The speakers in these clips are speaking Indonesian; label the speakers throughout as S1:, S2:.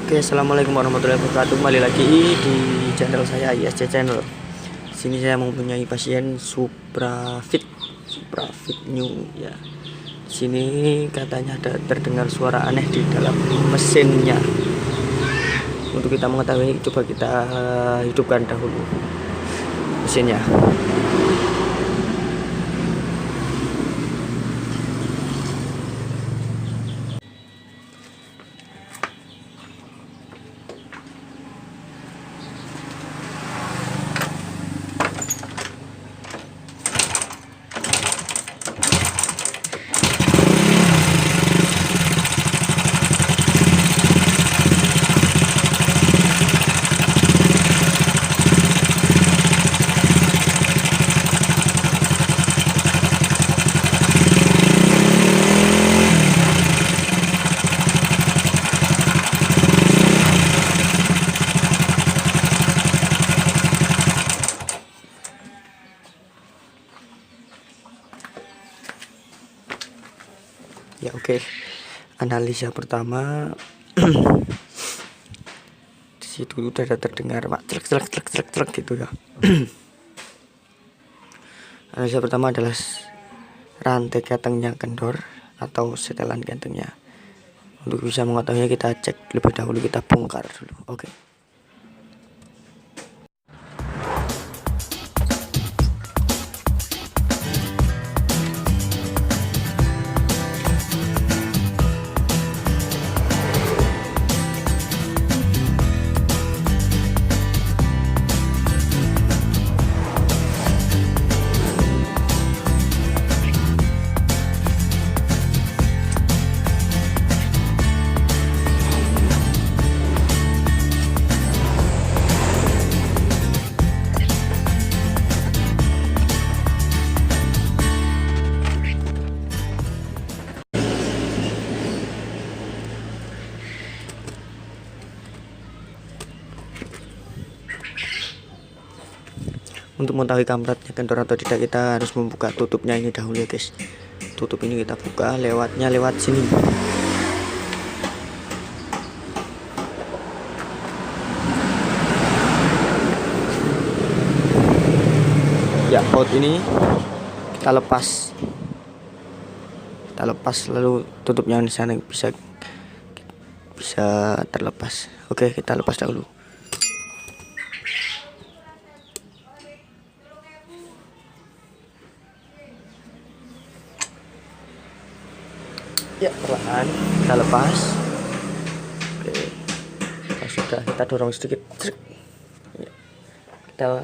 S1: Oke, assalamualaikum warahmatullahi wabarakatuh. Kembali lagi di channel saya ISC Channel. Sini saya mempunyai pasien Suprafit New ya. Sini katanya ada terdengar suara aneh di dalam mesinnya. Untuk kita mengetahui, coba kita hidupkan dahulu mesinnya. Ya oke. Analisa pertama di situ udah ada terdengar mak celek gitu ya. Analisa pertama adalah rantai ketengnya kendor atau setelan ketengnya. Untuk bisa mengetahuinya kita cek lebih dahulu, kita bongkar dulu. Oke. Untuk mengetahui kampretnya kendor atau tidak, kita harus membuka tutupnya ini dahulu ya guys. Tutup ini kita buka, lewatnya lewat sini. Ya, baut ini kita lepas. Kita lepas lalu tutupnya di sana bisa terlepas. Oke, kita lepas dahulu. Ya, perlahan kita lepas. Oke, kita dorong sedikit. Ya, kita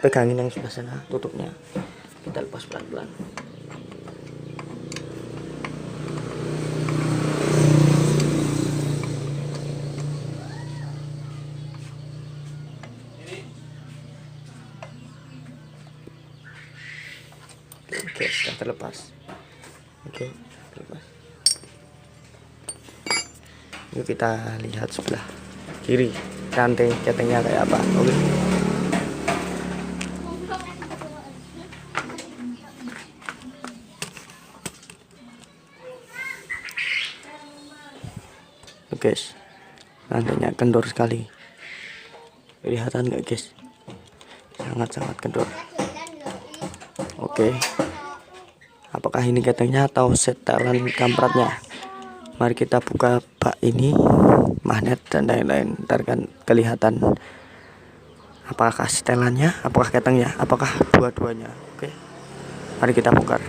S1: pegangin yang sebelah sana, tutupnya kita lepas pelan-pelan. Oke, sudah terlepas. Oke, terlepas. Yuk kita lihat sebelah kiri rantai ketengnya kayak apa. Oke. Guys, rantainya kendor sekali. Kelihatan nggak guys? Sangat-sangat kendor. Oke. Apakah ini ketengnya atau setelan kampretnya? Mari kita buka bak ini, magnet dan lain-lain. Ntar kan kelihatan apakah setelannya, apakah ketengnya, apakah dua-duanya. Oke, mari kita bongkar.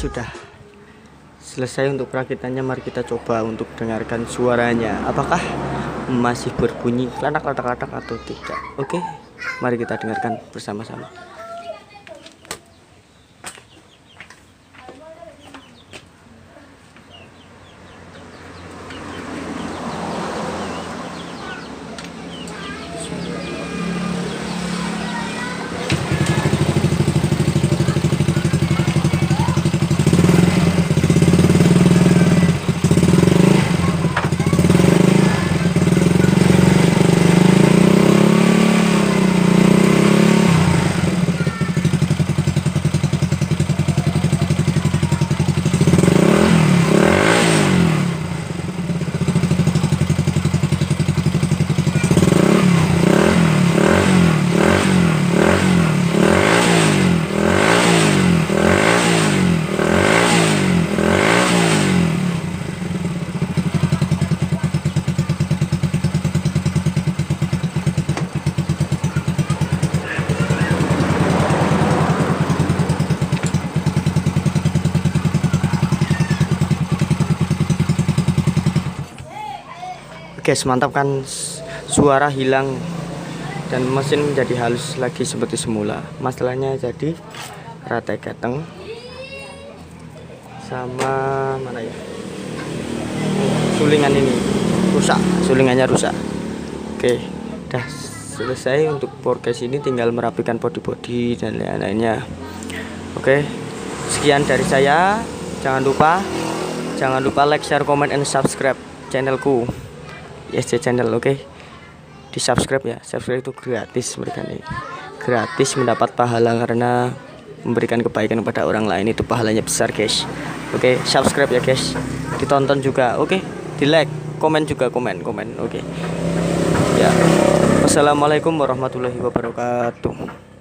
S1: sudah selesai untuk perakitannya. Mari kita coba untuk dengarkan suaranya, apakah masih berbunyi klatak-klatak atau tidak. Oke, mari kita dengarkan bersama-sama. Guys, mantap kan, suara hilang dan mesin menjadi halus lagi seperti semula. Masalahnya jadi rantai keteng sama mana ya, sulingan ini rusak, sulingannya rusak. Oke, udah selesai untuk podcast ini, tinggal merapikan body dan lain-lainnya. Oke, sekian dari saya. Jangan lupa like, share, comment, and subscribe channelku ISC channel. Oke, di subscribe ya, subscribe itu gratis, mereka nih gratis, mendapat pahala karena memberikan kebaikan kepada orang lain, itu pahalanya besar guys. Oke, subscribe ya guys, ditonton juga. Oke, di like, komen juga, komen. Oke ya, wassalamualaikum warahmatullahi wabarakatuh.